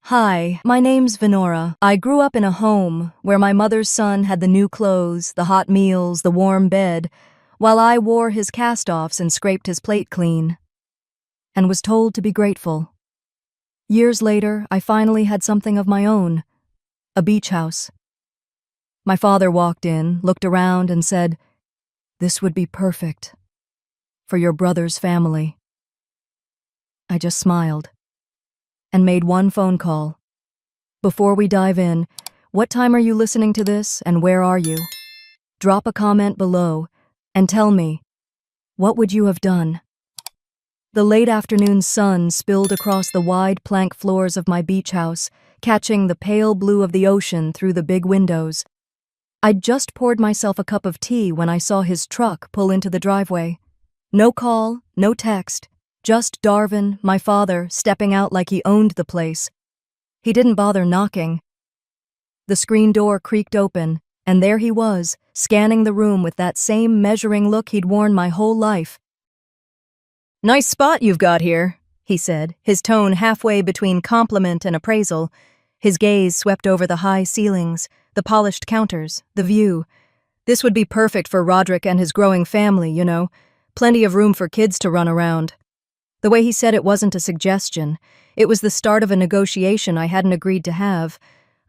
Hi, my name's Venora. I grew up in a home where my mother's son had the new clothes, the hot meals, the warm bed, while I wore his cast-offs and scraped his plate clean, and was told to be grateful. Years later, I finally had something of my own, a beach house. My father walked in, looked around, and said, "This would be perfect for your brother's family." I just smiled and made one phone call. Before we dive in, what time are you listening to this and where are you? Drop a comment below and tell me, what would you have done? The late afternoon sun spilled across the wide plank floors of my beach house, catching the pale blue of the ocean through the big windows. I'd just poured myself a cup of tea when I saw his truck pull into the driveway. No call, no text, just Darvin, my father, stepping out like he owned the place. He didn't bother knocking. The screen door creaked open, and there he was, scanning the room with that same measuring look he'd worn my whole life. "Nice spot you've got here," he said, his tone halfway between compliment and appraisal. His gaze swept over the high ceilings, the polished counters, the view. "This would be perfect for Roderick and his growing family, you know. Plenty of room for kids to run around." The way he said it wasn't a suggestion. It was the start of a negotiation I hadn't agreed to have.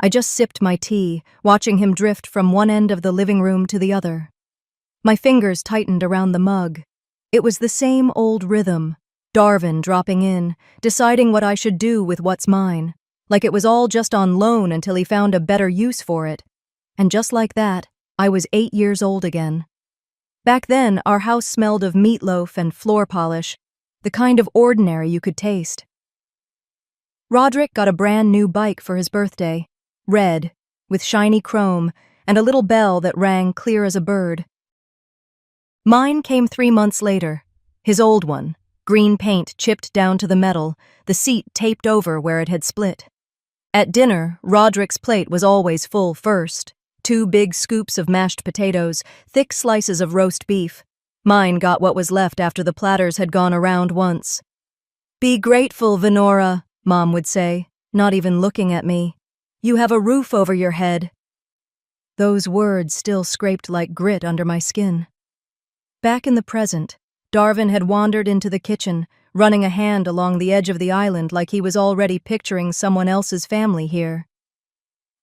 I just sipped my tea, watching him drift from one end of the living room to the other. My fingers tightened around the mug. It was the same old rhythm, Darvin dropping in, deciding what I should do with what's mine, like it was all just on loan until he found a better use for it. And just like that, I was 8 years old again. Back then, our house smelled of meatloaf and floor polish, the kind of ordinary you could taste. Roderick got a brand new bike for his birthday, red, with shiny chrome, and a little bell that rang clear as a bird. Mine came 3 months later, his old one, green paint chipped down to the metal, the seat taped over where it had split. At dinner, Roderick's plate was always full first, 2 big scoops of mashed potatoes, thick slices of roast beef. Mine got what was left after the platters had gone around once. "Be grateful, Venora," Mom would say, not even looking at me. "You have a roof over your head." Those words still scraped like grit under my skin. Back in the present, Darvin had wandered into the kitchen, running a hand along the edge of the island like he was already picturing someone else's family here.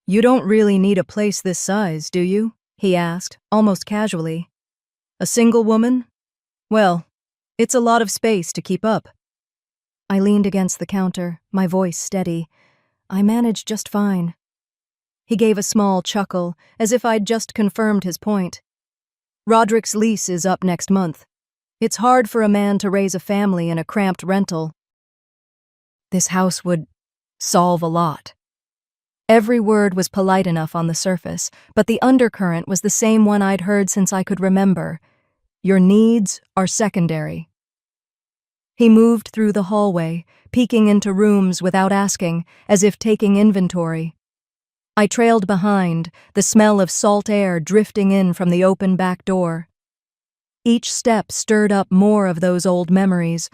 "You don't really need a place this size, do you?" he asked, almost casually. "A single woman? Well, it's a lot of space to keep up." I leaned against the counter, my voice steady. "I managed just fine." He gave a small chuckle, as if I'd just confirmed his point. "Roderick's lease is up next month. It's hard for a man to raise a family in a cramped rental." This house would solve a lot. Every word was polite enough on the surface, but the undercurrent was the same one I'd heard since I could remember. Your needs are secondary. He moved through the hallway, peeking into rooms without asking, as if taking inventory. I trailed behind, the smell of salt air drifting in from the open back door. Each step stirred up more of those old memories.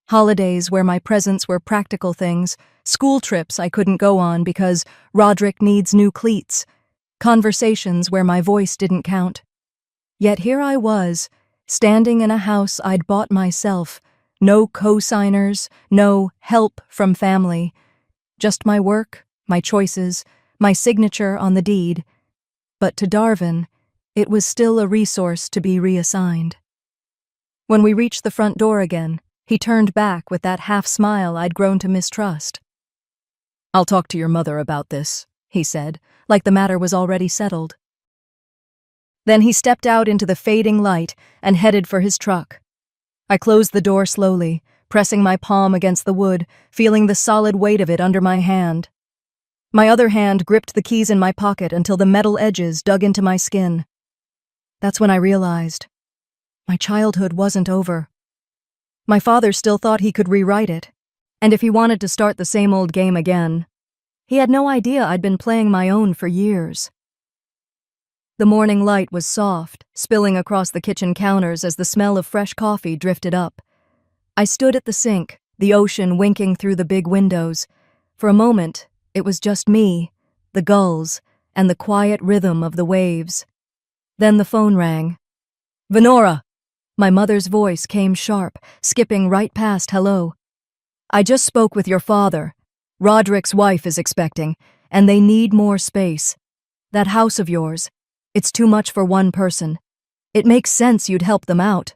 Holidays where my presents were practical things, school trips I couldn't go on because Roderick needs new cleats, conversations where my voice didn't count. Yet here I was, standing in a house I'd bought myself, no co-signers, no help from family, just my work, my choices, my signature on the deed. But to Darvin, it was still a resource to be reassigned. When we reached the front door again, he turned back with that half-smile I'd grown to mistrust. "I'll talk to your mother about this," he said, like the matter was already settled. Then he stepped out into the fading light and headed for his truck. I closed the door slowly, pressing my palm against the wood, feeling the solid weight of it under my hand. My other hand gripped the keys in my pocket until the metal edges dug into my skin. That's when I realized my childhood wasn't over. My father still thought he could rewrite it, and if he wanted to start the same old game again, he had no idea I'd been playing my own for years. The morning light was soft, spilling across the kitchen counters as the smell of fresh coffee drifted up. I stood at the sink, the ocean winking through the big windows. For a moment, It was just me, the gulls, and the quiet rhythm of the waves. Then the phone rang. "Venora!" My mother's voice came sharp, skipping right past hello. "I just spoke with your father. Roderick's wife is expecting, and they need more space. That house of yours, it's too much for one person. It makes sense you'd help them out."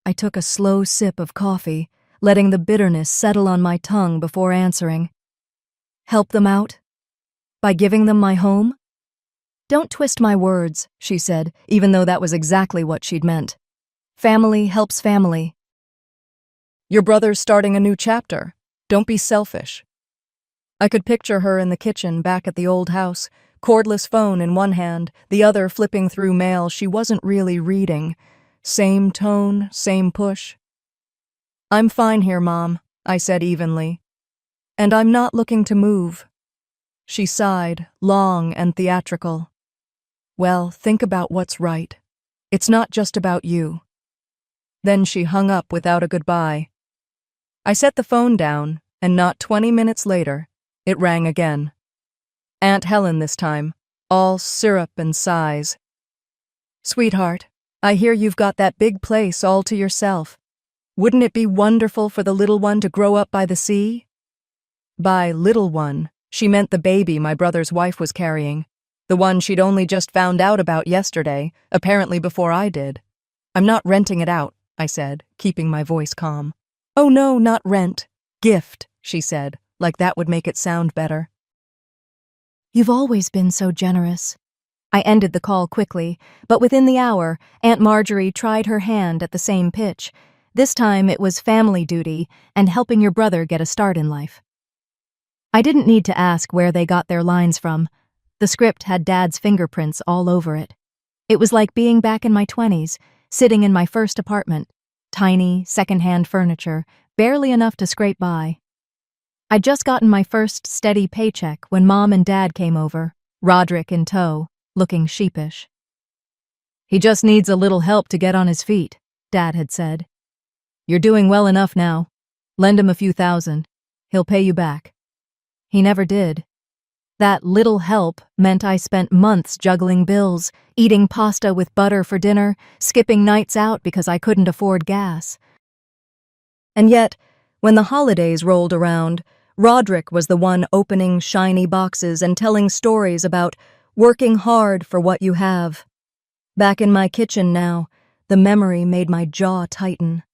I took a slow sip of coffee, letting the bitterness settle on my tongue before answering. "Help them out? By giving them my home?" "Don't twist my words," she said, even though that was exactly what she'd meant. "Family helps family." "Your brother's starting a new chapter. Don't be selfish." I could picture her in the kitchen back at the old house, cordless phone in one hand, the other flipping through mail she wasn't really reading. Same tone, same push. "I'm fine here, Mom," I said evenly. "And I'm not looking to move." She sighed, long and theatrical. "Well, think about what's right. It's not just about you." Then she hung up without a goodbye. I set the phone down, and not 20 minutes later, it rang again. Aunt Helen this time, all syrup and sighs. "Sweetheart, I hear you've got that big place all to yourself. Wouldn't it be wonderful for the little one to grow up by the sea?" By little one, she meant the baby my brother's wife was carrying, the one she'd only just found out about yesterday, apparently before I did. "I'm not renting it out," I said, keeping my voice calm. "Oh no, not rent. Gift," she said, like that would make it sound better. "You've always been so generous." I ended the call quickly, but within the hour, Aunt Marjorie tried her hand at the same pitch. This time it was family duty and helping your brother get a start in life. I didn't need to ask where they got their lines from. The script had Dad's fingerprints all over it. It was like being back in my 20s, sitting in my first apartment. Tiny, second-hand furniture, barely enough to scrape by. I'd just gotten my first steady paycheck when Mom and Dad came over, Roderick in tow, looking sheepish. "He just needs a little help to get on his feet," Dad had said. "You're doing well enough now. Lend him a few thousand. He'll pay you back." He never did. That little help meant I spent months juggling bills, eating pasta with butter for dinner, skipping nights out because I couldn't afford gas. And yet, when the holidays rolled around, Roderick was the one opening shiny boxes and telling stories about working hard for what you have. Back in my kitchen now, the memory made my jaw tighten.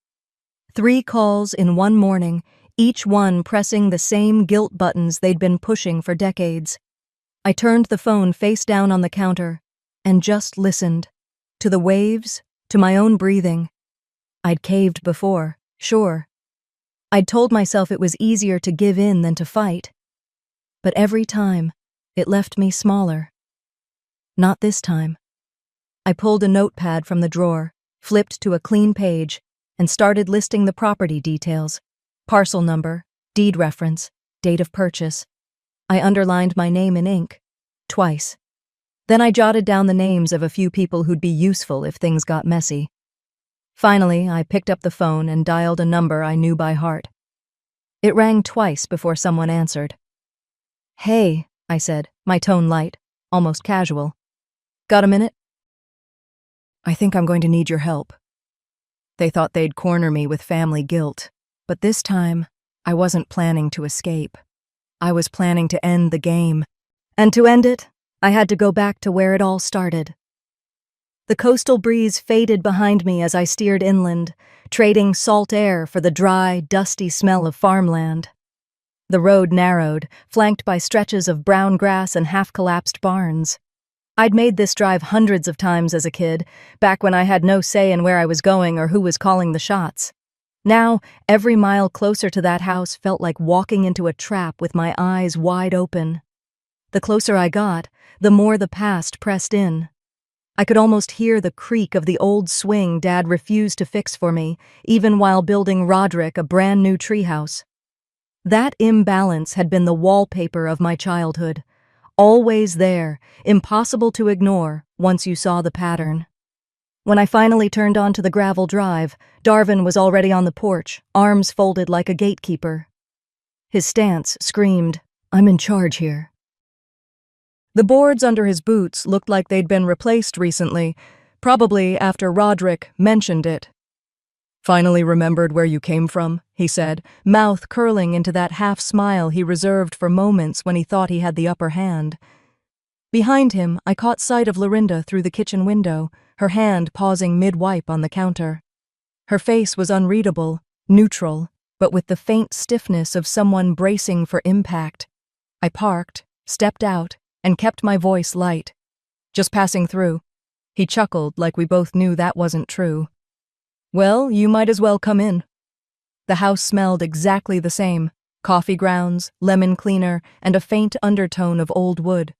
3 calls in one morning, each one pressing the same guilt buttons they'd been pushing for decades. I turned the phone face down on the counter and just listened. To the waves, to my own breathing. I'd caved before, sure. I'd told myself it was easier to give in than to fight. But every time, it left me smaller. Not this time. I pulled a notepad from the drawer, flipped to a clean page, and started listing the property details. Parcel number, deed reference, date of purchase. I underlined my name in ink, twice. Then I jotted down the names of a few people who'd be useful if things got messy. Finally, I picked up the phone and dialed a number I knew by heart. It rang twice before someone answered. "Hey," I said, my tone light, almost casual. "Got a minute?" "I think I'm going to need your help." They thought they'd corner me with family guilt, but this time, I wasn't planning to escape. I was planning to end the game. And to end it, I had to go back to where it all started. The coastal breeze faded behind me as I steered inland, trading salt air for the dry, dusty smell of farmland. The road narrowed, flanked by stretches of brown grass and half-collapsed barns. I'd made this drive hundreds of times as a kid, back when I had no say in where I was going or who was calling the shots. Now, every mile closer to that house felt like walking into a trap with my eyes wide open. The closer I got, the more the past pressed in. I could almost hear the creak of the old swing Dad refused to fix for me, even while building Roderick a brand new treehouse. That imbalance had been the wallpaper of my childhood. Always there, impossible to ignore once you saw the pattern. When I finally turned onto the gravel drive, Darvin was already on the porch, arms folded like a gatekeeper. His stance screamed, I'm in charge here. The boards under his boots looked like they'd been replaced recently, probably after Roderick mentioned it. Finally remembered where you came from, he said, mouth curling into that half-smile he reserved for moments when he thought he had the upper hand. Behind him, I caught sight of Lorinda through the kitchen window, her hand pausing mid-wipe on the counter. Her face was unreadable, neutral, but with the faint stiffness of someone bracing for impact. I parked, stepped out, and kept my voice light. Just passing through. He chuckled like we both knew that wasn't true. Well, you might as well come in. The house smelled exactly the same. Coffee grounds, lemon cleaner, and a faint undertone of old wood.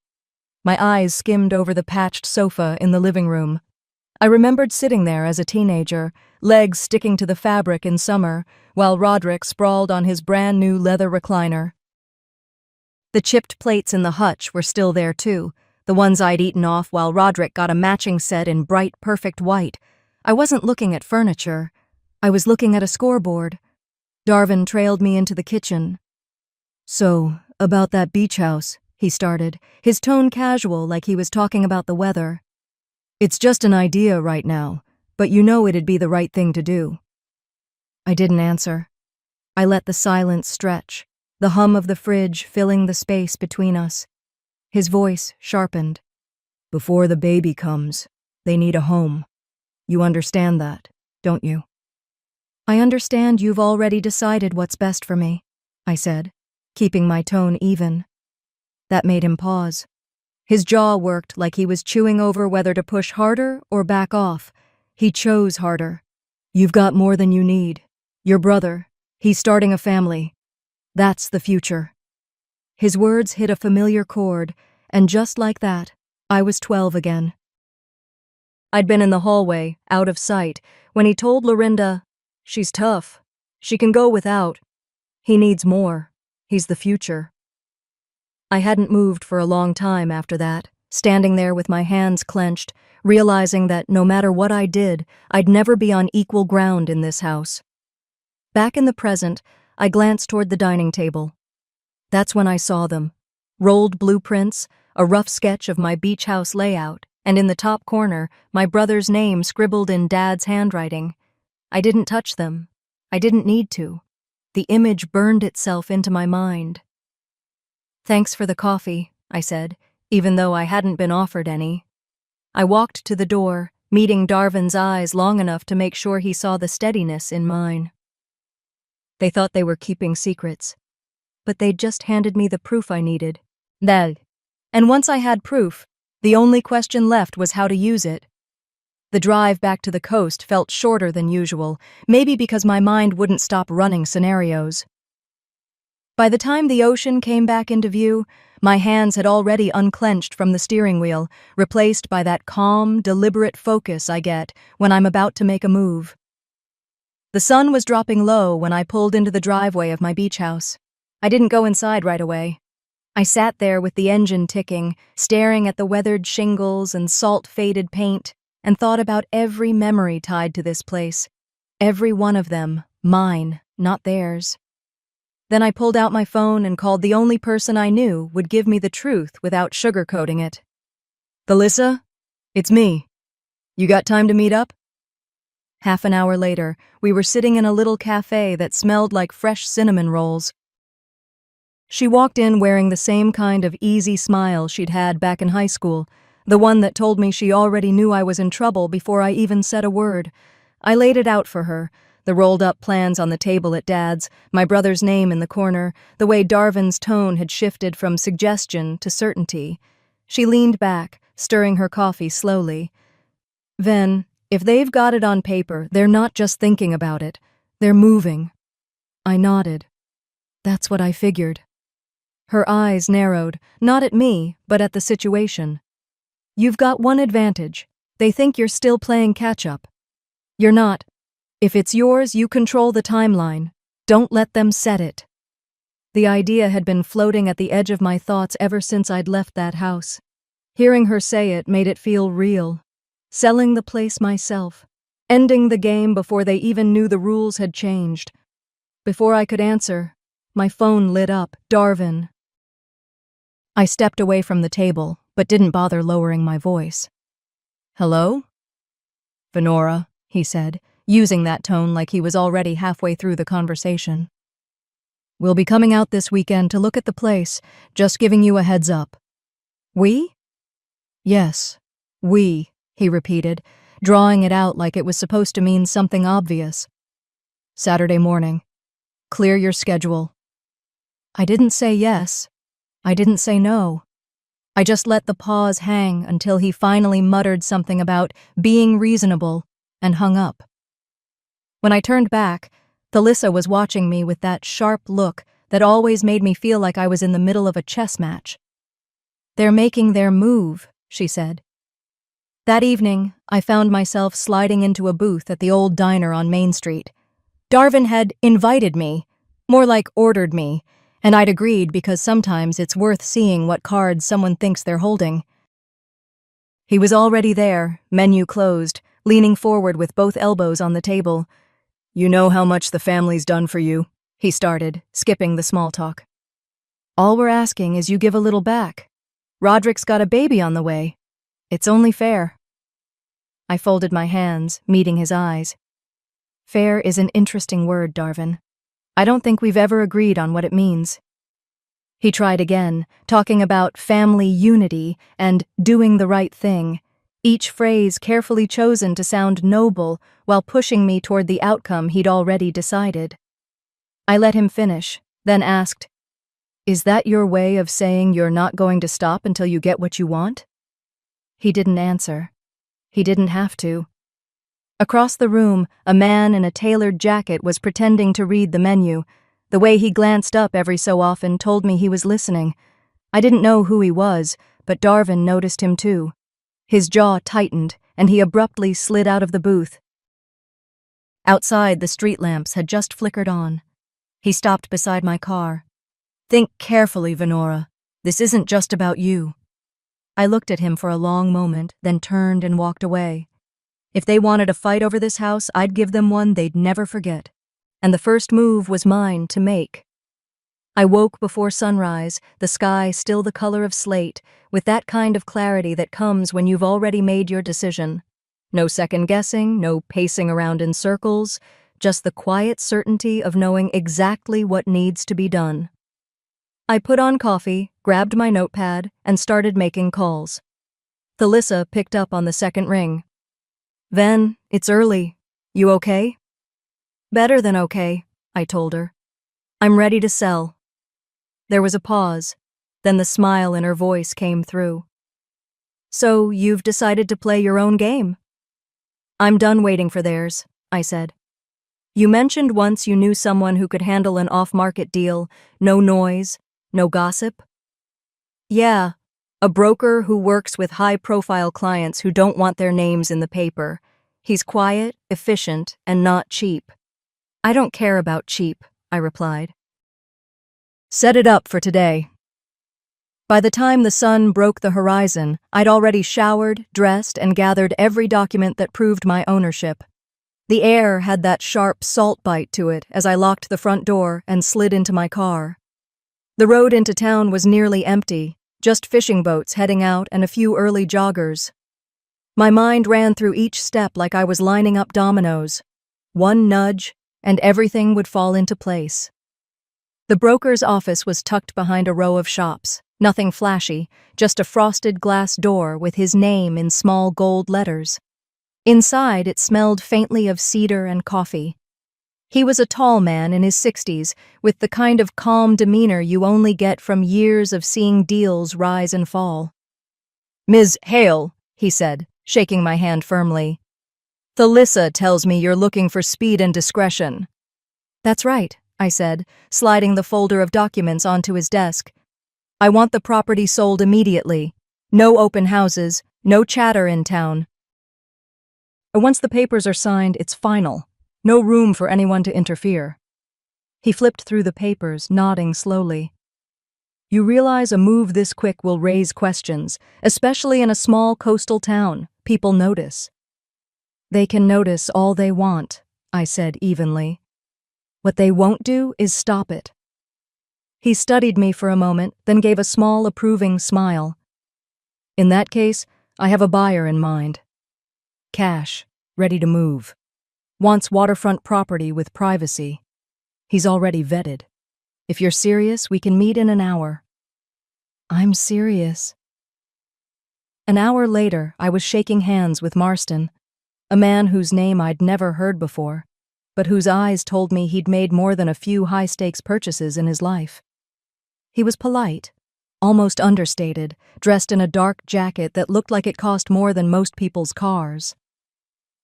My eyes skimmed over the patched sofa in the living room. I remembered sitting there as a teenager, legs sticking to the fabric in summer, while Roderick sprawled on his brand-new leather recliner. The chipped plates in the hutch were still there too, the ones I'd eaten off while Roderick got a matching set in bright, perfect white. I wasn't looking at furniture. I was looking at a scoreboard. Darvin trailed me into the kitchen. So, about that beach house, he started, his tone casual like he was talking about the weather. It's just an idea right now, but you know it'd be the right thing to do. I didn't answer. I let the silence stretch, the hum of the fridge filling the space between us. His voice sharpened. Before the baby comes, they need a home. You understand that, don't you? I understand you've already decided what's best for me, I said, keeping my tone even. That made him pause. His jaw worked like he was chewing over whether to push harder or back off. He chose harder. You've got more than you need. Your brother, he's starting a family. That's the future. His words hit a familiar chord, and just like that, I was 12 again. I'd been in the hallway, out of sight, when he told Lorinda, she's tough. She can go without. He needs more. He's the future. I hadn't moved for a long time after that, standing there with my hands clenched, realizing that no matter what I did, I'd never be on equal ground in this house. Back in the present, I glanced toward the dining table. That's when I saw them. Rolled blueprints, a rough sketch of my beach house layout, and in the top corner, my brother's name scribbled in Dad's handwriting. I didn't touch them. I didn't need to. The image burned itself into my mind. Thanks for the coffee, I said, even though I hadn't been offered any. I walked to the door, meeting Darvin's eyes long enough to make sure he saw the steadiness in mine. They thought they were keeping secrets, but they'd just handed me the proof I needed. Dal. And once I had proof, the only question left was how to use it. The drive back to the coast felt shorter than usual, maybe because my mind wouldn't stop running scenarios. By the time the ocean came back into view, my hands had already unclenched from the steering wheel, replaced by that calm, deliberate focus I get when I'm about to make a move. The sun was dropping low when I pulled into the driveway of my beach house. I didn't go inside right away. I sat there with the engine ticking, staring at the weathered shingles and salt-faded paint, and thought about every memory tied to this place. Every one of them, mine, not theirs. Then I pulled out my phone and called the only person I knew would give me the truth without sugarcoating it. Thalissa? It's me. You got time to meet up? Half an hour later, we were sitting in a little cafe that smelled like fresh cinnamon rolls. She walked in wearing the same kind of easy smile she'd had back in high school, the one that told me she already knew I was in trouble before I even said a word. I laid it out for her, the rolled-up plans on the table at Dad's, my brother's name in the corner, the way Darvin's tone had shifted from suggestion to certainty. She leaned back, stirring her coffee slowly. Ven, if they've got it on paper, they're not just thinking about it. They're moving. I nodded. That's what I figured. Her eyes narrowed, not at me, but at the situation. You've got one advantage. They think you're still playing catch-up. You're not. If it's yours, you control the timeline. Don't let them set it. The idea had been floating at the edge of my thoughts ever since I'd left that house. Hearing her say it made it feel real. Selling the place myself. Ending the game before they even knew the rules had changed. Before I could answer, my phone lit up. Darvin. I stepped away from the table, but didn't bother lowering my voice. "Hello?" "Venora," he said, using that tone like he was already halfway through the conversation. "We'll be coming out this weekend to look at the place, just giving you a heads up." "We?" "Yes, we," he repeated, drawing it out like it was supposed to mean something obvious. "Saturday morning. Clear your schedule." I didn't say yes. I didn't say no. I just let the pause hang until he finally muttered something about being reasonable and hung up. When I turned back, Thalissa was watching me with that sharp look that always made me feel like I was in the middle of a chess match. "They're making their move," she said. That evening, I found myself sliding into a booth at the old diner on Main Street. Darvin had invited me, more like ordered me, and I'd agreed because sometimes it's worth seeing what cards someone thinks they're holding. He was already there, menu closed, leaning forward with both elbows on the table. "You know how much the family's done for you," he started, skipping the small talk. "All we're asking is you give a little back. Roderick's got a baby on the way. It's only fair." I folded my hands, meeting his eyes. Fair is an interesting word, Darvin. I don't think we've ever agreed on what it means. He tried again, talking about family unity and doing the right thing, each phrase carefully chosen to sound noble while pushing me toward the outcome he'd already decided. I let him finish, then asked, "Is that your way of saying you're not going to stop until you get what you want?" He didn't answer. He didn't have to. Across the room, a man in a tailored jacket was pretending to read the menu. The way he glanced up every so often told me he was listening. I didn't know who he was, but Darvin noticed him too. His jaw tightened, and he abruptly slid out of the booth. Outside, the street lamps had just flickered on. He stopped beside my car. "Think carefully, Venora. This isn't just about you." I looked at him for a long moment, then turned and walked away. If they wanted a fight over this house, I'd give them one they'd never forget. And the first move was mine to make. I woke before sunrise, the sky still the color of slate, with that kind of clarity that comes when you've already made your decision. No second guessing, no pacing around in circles, just the quiet certainty of knowing exactly what needs to be done. I put on coffee, grabbed my notepad, and started making calls. Thalissa picked up on the second ring. "Ven, it's early. You okay?" "Better than okay," I told her. "I'm ready to sell." There was a pause, then the smile in her voice came through. "So you've decided to play your own game?" "I'm done waiting for theirs," I said. "You mentioned once you knew someone who could handle an off-market deal, no noise, no gossip." "Yeah, a broker who works with high-profile clients who don't want their names in the paper. He's quiet, efficient, and not cheap." "I don't care about cheap," I replied. "Set it up for today." By the time the sun broke the horizon, I'd already showered, dressed, and gathered every document that proved my ownership. The air had that sharp salt bite to it as I locked the front door and slid into my car. The road into town was nearly empty, just fishing boats heading out and a few early joggers. My mind ran through each step like I was lining up dominoes. One nudge, and everything would fall into place. The broker's office was tucked behind a row of shops, nothing flashy, just a frosted glass door with his name in small gold letters. Inside, it smelled faintly of cedar and coffee. He was a tall man in his 60s, with the kind of calm demeanor you only get from years of seeing deals rise and fall. "Ms. Hale," he said, shaking my hand firmly. "Thalissa tells me you're looking for speed and discretion." "That's right," I said, sliding the folder of documents onto his desk. "I want the property sold immediately. No open houses, no chatter in town. Once the papers are signed, it's final. No room for anyone to interfere." He flipped through the papers, nodding slowly. "You realize a move this quick will raise questions, especially in a small coastal town. People notice." "They can notice all they want," I said evenly. "What they won't do is stop it." He studied me for a moment, then gave a small, approving smile. In that case, I have a buyer in mind. Cash, ready to move. Wants waterfront property with privacy. He's already vetted. If you're serious, we can meet in an hour. I'm serious. An hour later, I was shaking hands with Marston, a man whose name I'd never heard before, but whose eyes told me he'd made more than a few high-stakes purchases in his life. He was polite, almost understated, dressed in a dark jacket that looked like it cost more than most people's cars.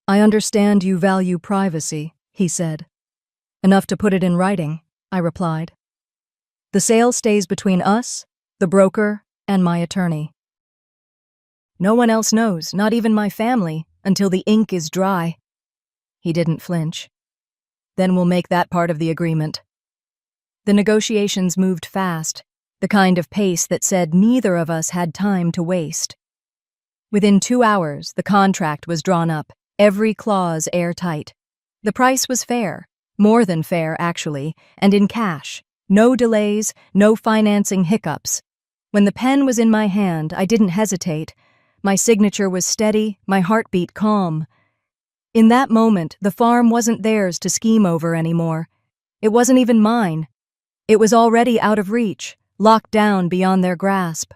I understand you value privacy, he said. Enough to put it in writing, I replied. The sale stays between us, the broker, and my attorney. No one else knows, not even my family, until the ink is dry. He didn't flinch. Then we'll make that part of the agreement. The negotiations moved fast, the kind of pace that said neither of us had time to waste. Within 2 hours, the contract was drawn up, every clause airtight. The price was fair, more than fair, actually, and in cash. No delays, no financing hiccups. When the pen was in my hand, I didn't hesitate. My signature was steady, my heartbeat calm. In that moment, the farm wasn't theirs to scheme over anymore. It wasn't even mine. It was already out of reach, locked down beyond their grasp.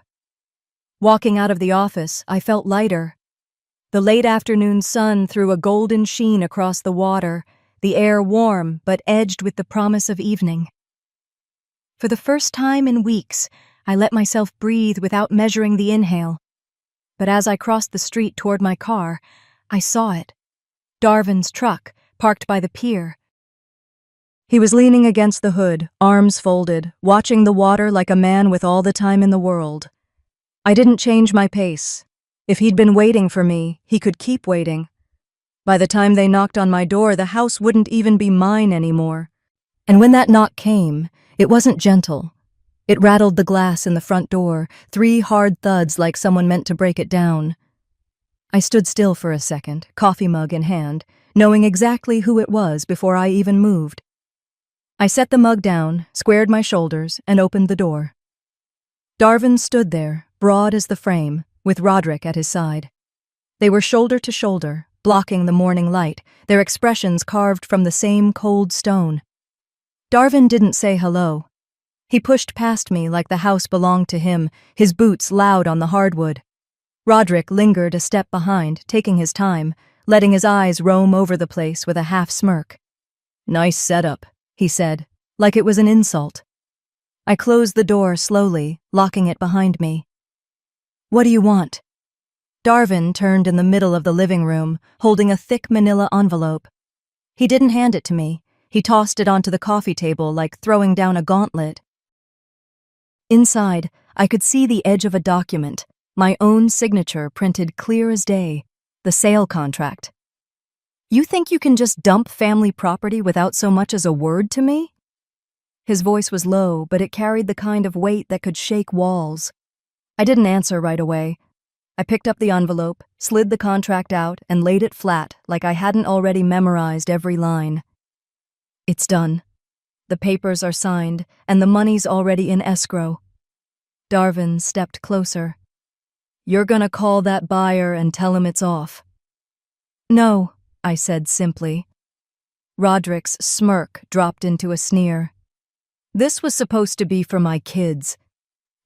Walking out of the office, I felt lighter. The late afternoon sun threw a golden sheen across the water, the air warm but edged with the promise of evening. For the first time in weeks, I let myself breathe without measuring the inhale. But as I crossed the street toward my car, I saw it. Darvin's truck, parked by the pier. He was leaning against the hood, arms folded, watching the water like a man with all the time in the world. I didn't change my pace. If he'd been waiting for me, he could keep waiting. By the time they knocked on my door, the house wouldn't even be mine anymore. And when that knock came, it wasn't gentle. It rattled the glass in the front door, 3 hard thuds like someone meant to break it down. I stood still for a second, coffee mug in hand, knowing exactly who it was before I even moved. I set the mug down, squared my shoulders, and opened the door. Darvin stood there, broad as the frame, with Roderick at his side. They were shoulder to shoulder, blocking the morning light, their expressions carved from the same cold stone. Darvin didn't say hello. He pushed past me like the house belonged to him, his boots loud on the hardwood. Roderick lingered a step behind, taking his time, letting his eyes roam over the place with a half smirk. "Nice setup," he said, like it was an insult. I closed the door slowly, locking it behind me. "What do you want?" Darvin turned in the middle of the living room, holding a thick manila envelope. He didn't hand it to me. He tossed it onto the coffee table like throwing down a gauntlet. Inside, I could see the edge of a document, my own signature printed clear as day, the sale contract. "You think you can just dump family property without so much as a word to me?" His voice was low, but it carried the kind of weight that could shake walls. I didn't answer right away. I picked up the envelope, slid the contract out, and laid it flat like I hadn't already memorized every line. "It's done. The papers are signed, and the money's already in escrow." Darvin stepped closer. "You're gonna call that buyer and tell him it's off?" "No," I said simply. Roderick's smirk dropped into a sneer. "This was supposed to be for my kids.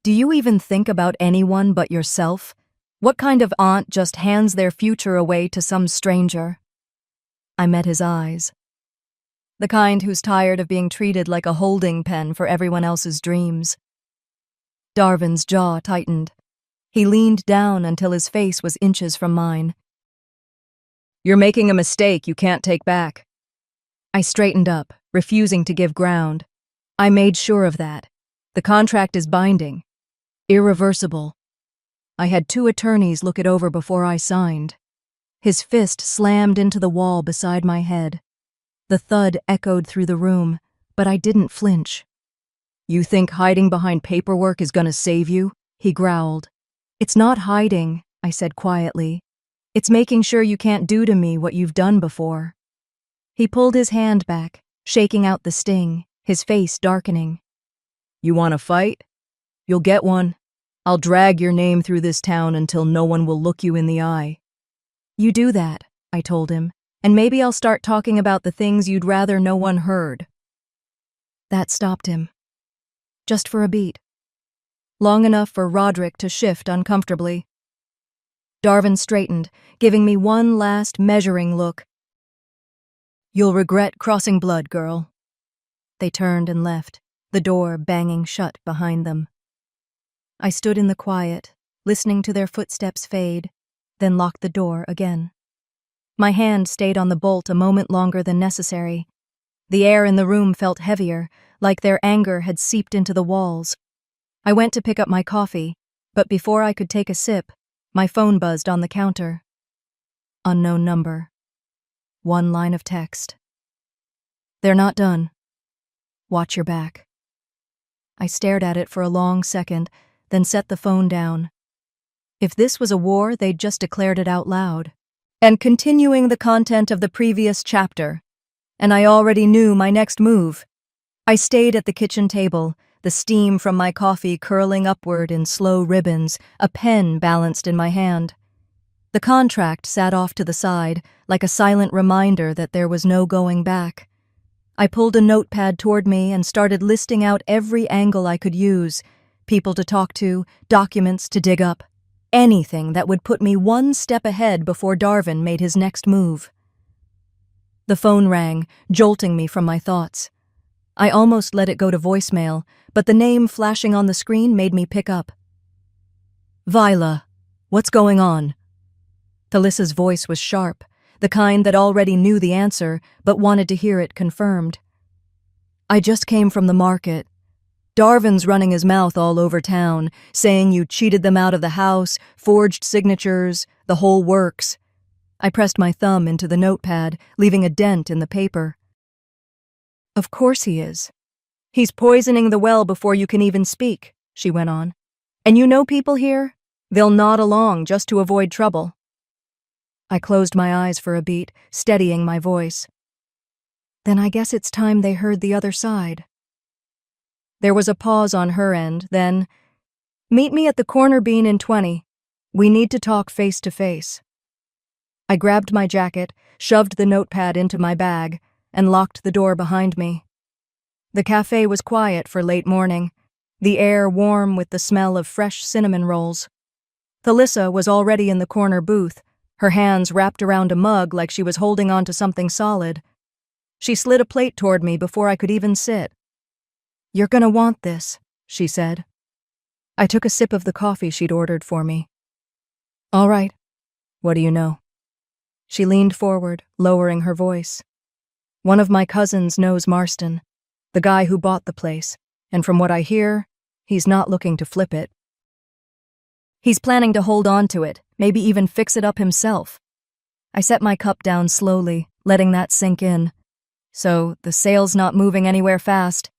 Do you even think about anyone but yourself? What kind of aunt just hands their future away to some stranger?" I met his eyes. The kind who's tired of being treated like a holding pen for everyone else's dreams. Darvin's jaw tightened. He leaned down until his face was inches from mine. "You're making a mistake you can't take back." I straightened up, refusing to give ground. I made sure of that. The contract is binding. Irreversible. I had 2 attorneys look it over before I signed. His fist slammed into the wall beside my head. The thud echoed through the room, but I didn't flinch. "You think hiding behind paperwork is gonna save you?" he growled. "It's not hiding," I said quietly. "It's making sure you can't do to me what you've done before." He pulled his hand back, shaking out the sting, his face darkening. You want to fight? You'll get one. I'll drag your name through this town until no one will look you in the eye. You do that, I told him, and maybe I'll start talking about the things you'd rather no one heard. That stopped him. Just for a beat. Long enough for Roderick to shift uncomfortably. Darvin straightened, giving me one last measuring look. You'll regret crossing blood, girl. They turned and left, the door banging shut behind them. I stood in the quiet, listening to their footsteps fade, then locked the door again. My hand stayed on the bolt a moment longer than necessary. The air in the room felt heavier, like their anger had seeped into the walls. I went to pick up my coffee, but before I could take a sip, my phone buzzed on the counter. Unknown number. One line of text. They're not done. Watch your back. I stared at it for a long second, then set the phone down. If this was a war, they'd just declared it out loud. And continuing the content of the previous chapter. And I already knew my next move. I stayed at the kitchen table, the steam from my coffee curling upward in slow ribbons, a pen balanced in my hand. The contract sat off to the side, like a silent reminder that there was no going back. I pulled a notepad toward me and started listing out every angle I could use, people to talk to, documents to dig up, anything that would put me one step ahead before Darvin made his next move. The phone rang, jolting me from my thoughts. I almost let it go to voicemail, but the name flashing on the screen made me pick up. Vila, what's going on? Thalissa's voice was sharp, the kind that already knew the answer, but wanted to hear it confirmed. I just came from the market. Darvin's running his mouth all over town, saying you cheated them out of the house, forged signatures, the whole works. I pressed my thumb into the notepad, leaving a dent in the paper. Of course he is. He's poisoning the well before you can even speak, she went on. And you know people here? They'll nod along just to avoid trouble. I closed my eyes for a beat, steadying my voice. Then I guess it's time they heard the other side. There was a pause on her end, then, meet me at the Corner Bean in 20. We need to talk face to face. I grabbed my jacket, shoved the notepad into my bag, and locked the door behind me. The cafe was quiet for late morning, the air warm with the smell of fresh cinnamon rolls. Thalissa was already in the corner booth, her hands wrapped around a mug like she was holding on to something solid. She slid a plate toward me before I could even sit. You're gonna want this, she said. I took a sip of the coffee she'd ordered for me. All right. What do you know? She leaned forward, lowering her voice. One of my cousins knows Marston, the guy who bought the place, and from what I hear, he's not looking to flip it. He's planning to hold on to it, maybe even fix it up himself. I set my cup down slowly, letting that sink in. So, the sale's not moving anywhere fast.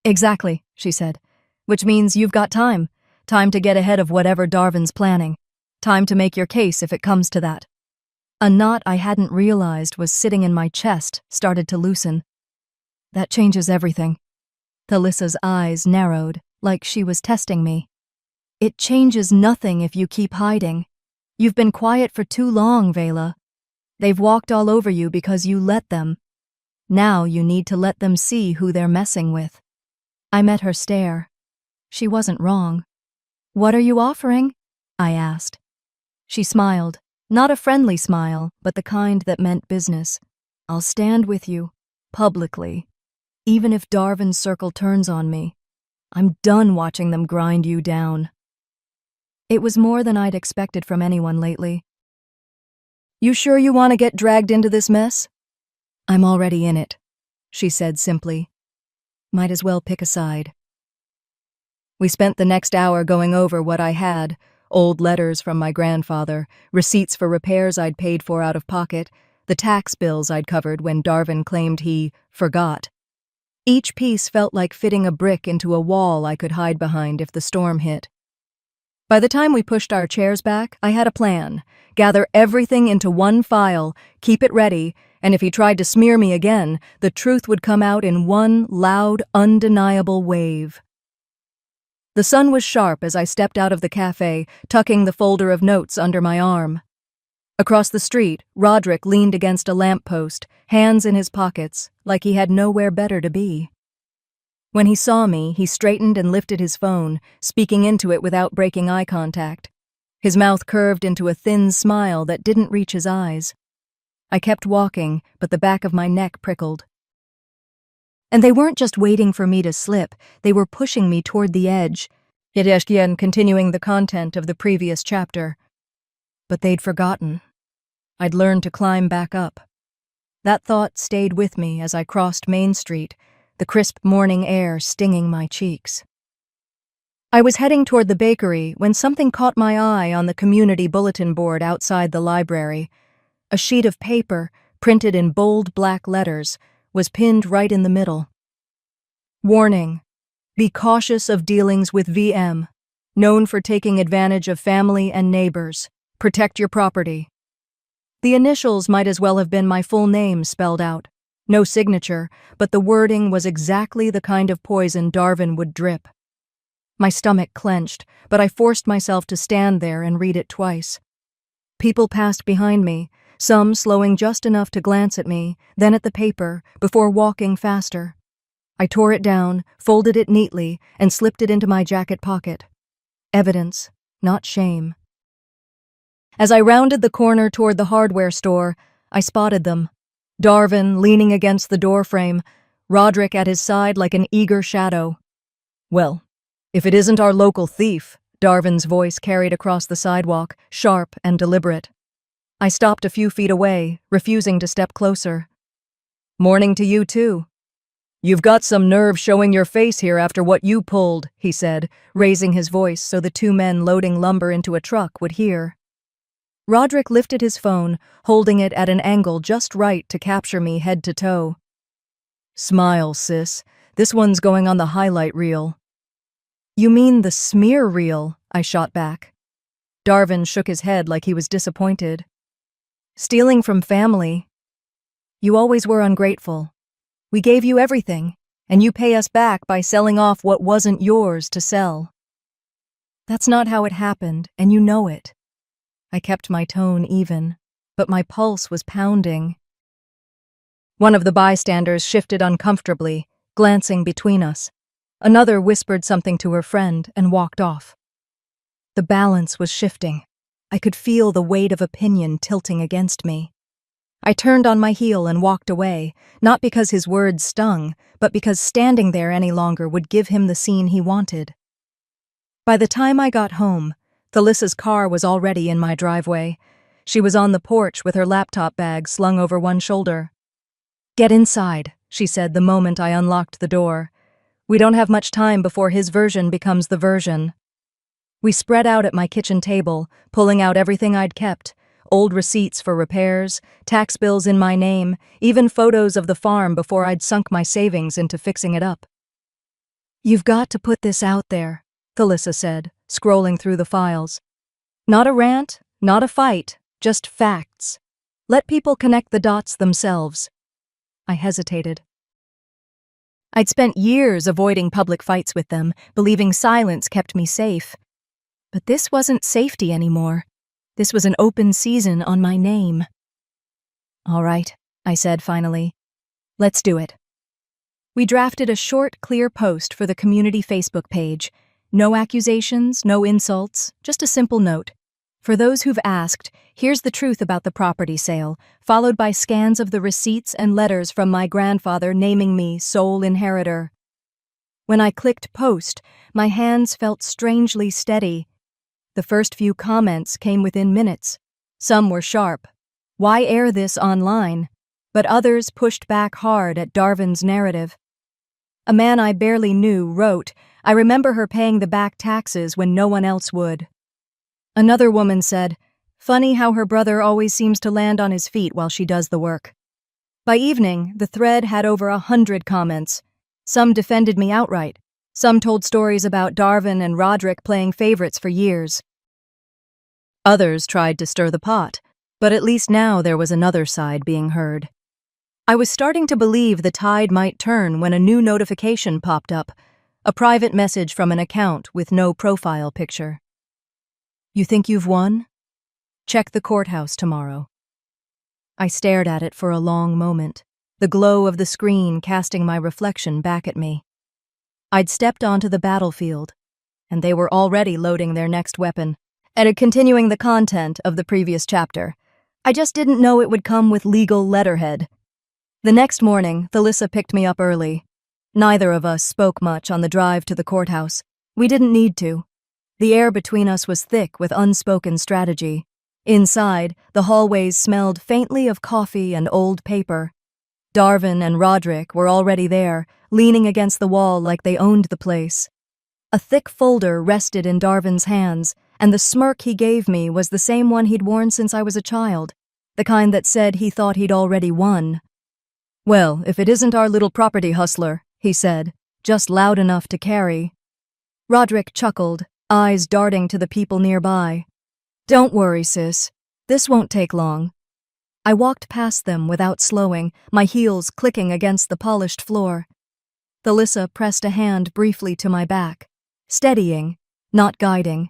Exactly, she said, which means you've got time. Time to get ahead of whatever Darvin's planning. Time to make your case if it comes to that. A knot I hadn't realized was sitting in my chest started to loosen. That changes everything. Thalissa's eyes narrowed, like she was testing me. It changes nothing if you keep hiding. You've been quiet for too long, Vela. They've walked all over you because you let them. Now you need to let them see who they're messing with. I met her stare. She wasn't wrong. What are you offering? I asked. She smiled, not a friendly smile, but the kind that meant business. I'll stand with you, publicly, even if Darvin's circle turns on me. I'm done watching them grind you down. It was more than I'd expected from anyone lately. You sure you want to get dragged into this mess? I'm already in it, she said simply. Might as well pick a side. We spent the next hour going over what I had, old letters from my grandfather, receipts for repairs I'd paid for out of pocket, the tax bills I'd covered when Darvin claimed he forgot. Each piece felt like fitting a brick into a wall I could hide behind if the storm hit. By the time we pushed our chairs back, I had a plan. Gather everything into one file, keep it ready, and if he tried to smear me again, the truth would come out in one loud, undeniable wave. The sun was sharp as I stepped out of the cafe, tucking the folder of notes under my arm. Across the street, Roderick leaned against a lamppost, hands in his pockets, like he had nowhere better to be. When he saw me, he straightened and lifted his phone, speaking into it without breaking eye contact. His mouth curved into a thin smile that didn't reach his eyes. I kept walking, but the back of my neck prickled. And they weren't just waiting for me to slip, they were pushing me toward the edge, Yedeshkian continuing the content of the previous chapter. But they'd forgotten. I'd learned to climb back up. That thought stayed with me as I crossed Main Street, the crisp morning air stinging my cheeks. I was heading toward the bakery when something caught my eye on the community bulletin board outside the library. A sheet of paper, printed in bold black letters, was pinned right in the middle. Warning: be cautious of dealings with VM, known for taking advantage of family and neighbors. Protect your property. The initials might as well have been my full name spelled out. No signature, but the wording was exactly the kind of poison Darvin would drip. My stomach clenched, but I forced myself to stand there and read it twice. People passed behind me, some slowing just enough to glance at me, then at the paper, before walking faster. I tore it down, folded it neatly, and slipped it into my jacket pocket. Evidence, not shame. As I rounded the corner toward the hardware store, I spotted them. Darvin leaning against the doorframe, Roderick at his side like an eager shadow. "Well, if it isn't our local thief," Darvin's voice carried across the sidewalk, sharp and deliberate. I stopped a few feet away, refusing to step closer. "Morning to you, too. You've got some nerve showing your face here after what you pulled," he said, raising his voice so the two men loading lumber into a truck would hear. Roderick lifted his phone, holding it at an angle just right to capture me head to toe. "Smile, sis. This one's going on the highlight reel." "You mean the smear reel?" I shot back. Darvin shook his head like he was disappointed. "Stealing from family. You always were ungrateful. We gave you everything, and you pay us back by selling off what wasn't yours to sell. That's not how it happened, and you know it." I kept my tone even, but my pulse was pounding. One of the bystanders shifted uncomfortably, glancing between us. Another whispered something to her friend and walked off. The balance was shifting. I could feel the weight of opinion tilting against me. I turned on my heel and walked away, not because his words stung, but because standing there any longer would give him the scene he wanted. By the time I got home, Thalyssa's car was already in my driveway. She was on the porch with her laptop bag slung over one shoulder. "Get inside," she said the moment I unlocked the door. "We don't have much time before his version becomes the version." We spread out at my kitchen table, pulling out everything I'd kept, old receipts for repairs, tax bills in my name, even photos of the farm before I'd sunk my savings into fixing it up. "You've got to put this out there," Thalyssa said, scrolling through the files. "Not a rant, not a fight, just facts. Let people connect the dots themselves." I hesitated. I'd spent years avoiding public fights with them, believing silence kept me safe. But this wasn't safety anymore. This was an open season on my name. "All right," I said finally. "Let's do it." We drafted a short, clear post for the community Facebook page. No accusations, no insults, just a simple note. For those who've asked, here's the truth about the property sale, followed by scans of the receipts and letters from my grandfather naming me sole inheritor. When I clicked post, my hands felt strangely steady. The first few comments came within minutes. Some were sharp. Why air this online? But others pushed back hard at Darvin's narrative. A man I barely knew wrote, "I remember her paying the back taxes when no one else would." Another woman said, "Funny how her brother always seems to land on his feet while she does the work." By evening, the thread had over 100 comments. Some defended me outright. Some told stories about Darvin and Roderick playing favorites for years. Others tried to stir the pot, but at least now there was another side being heard. I was starting to believe the tide might turn when a new notification popped up. A private message from an account with no profile picture. You think you've won? Check the courthouse tomorrow. I stared at it for a long moment, the glow of the screen casting my reflection back at me. I'd stepped onto the battlefield, and they were already loading their next weapon, and continuing the content of the previous chapter. I just didn't know it would come with legal letterhead. The next morning, Thalissa picked me up early. Neither of us spoke much on the drive to the courthouse. We didn't need to. The air between us was thick with unspoken strategy. Inside, the hallways smelled faintly of coffee and old paper. Darvin and Roderick were already there, leaning against the wall like they owned the place. A thick folder rested in Darvin's hands, and the smirk he gave me was the same one he'd worn since I was a child, the kind that said he thought he'd already won. "Well, if it isn't our little property hustler," he said, just loud enough to carry. Roderick chuckled, eyes darting to the people nearby. "Don't worry, sis. This won't take long." I walked past them without slowing, my heels clicking against the polished floor. Thalissa pressed a hand briefly to my back, steadying, not guiding.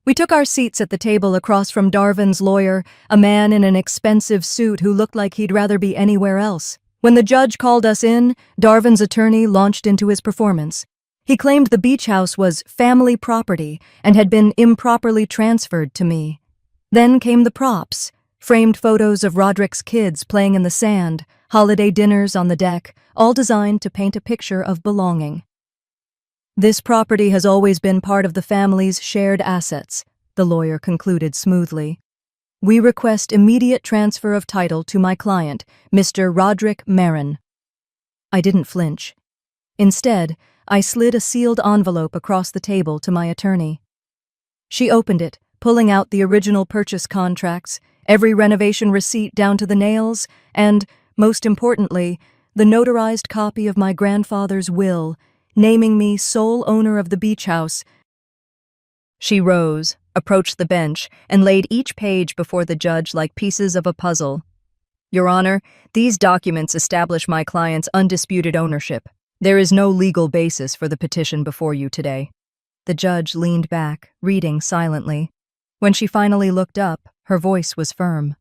We took our seats at the table across from Darvin's lawyer, a man in an expensive suit who looked like he'd rather be anywhere else. When the judge called us in, Darvin's attorney launched into his performance. He claimed the beach house was family property and had been improperly transferred to me. Then came the props, framed photos of Roderick's kids playing in the sand, holiday dinners on the deck, all designed to paint a picture of belonging. "This property has always been part of the family's shared assets," the lawyer concluded smoothly. "We request immediate transfer of title to my client, Mr. Roderick Merrin." I didn't flinch. Instead, I slid a sealed envelope across the table to my attorney. She opened it, pulling out the original purchase contracts, every renovation receipt down to the nails, and, most importantly, the notarized copy of my grandfather's will, naming me sole owner of the beach house. She rose, approached the bench, and laid each page before the judge like pieces of a puzzle. "Your Honor, these documents establish my client's undisputed ownership. There is no legal basis for the petition before you today." The judge leaned back, reading silently. When she finally looked up, her voice was firm.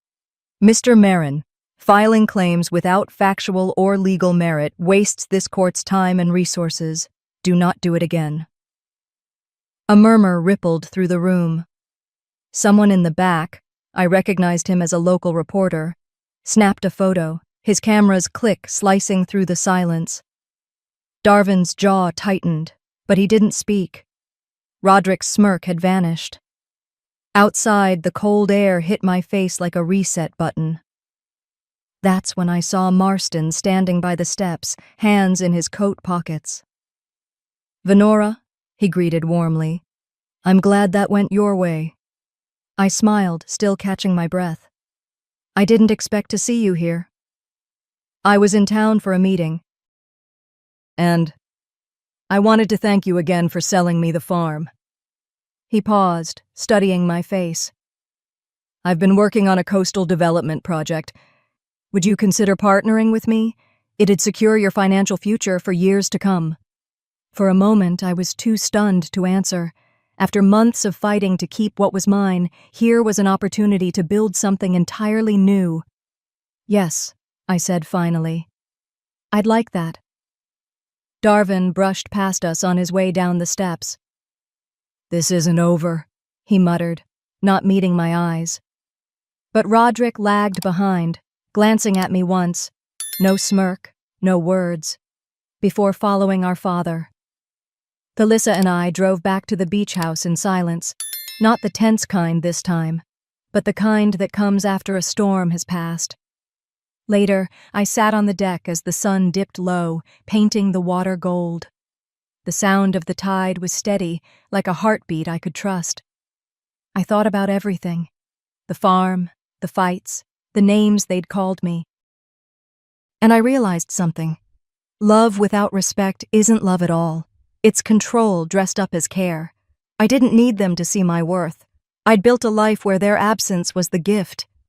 "Mr. Merrin, filing claims without factual or legal merit wastes this court's time and resources. Do not do it again." A murmur rippled through the room. Someone in the back, I recognized him as a local reporter, snapped a photo, his camera's click slicing through the silence. Darvin's jaw tightened, but he didn't speak. Roderick's smirk had vanished. Outside, the cold air hit my face like a reset button. That's when I saw Marston standing by the steps, hands in his coat pockets. "Venora," he greeted warmly. "I'm glad that went your way." I smiled, still catching my breath. "I didn't expect to see you here." "I was in town for a meeting. And I wanted to thank you again for selling me the farm." He paused, studying my face. "I've been working on a coastal development project. Would you consider partnering with me? It'd secure your financial future for years to come." For a moment, I was too stunned to answer. After months of fighting to keep what was mine, here was an opportunity to build something entirely new. "Yes," I said finally. "I'd like that." Darvin brushed past us on his way down the steps. "This isn't over," he muttered, not meeting my eyes. But Roderick lagged behind, glancing at me once, no smirk, no words, before following our father. Thalissa and I drove back to the beach house in silence, not the tense kind this time, but the kind that comes after a storm has passed. Later, I sat on the deck as the sun dipped low, painting the water gold. The sound of the tide was steady, like a heartbeat I could trust. I thought about everything: the farm, the fights, the names they'd called me. And I realized something. Love without respect isn't love at all. It's control dressed up as care. I didn't need them to see my worth. I'd built a life where their absence was the gift,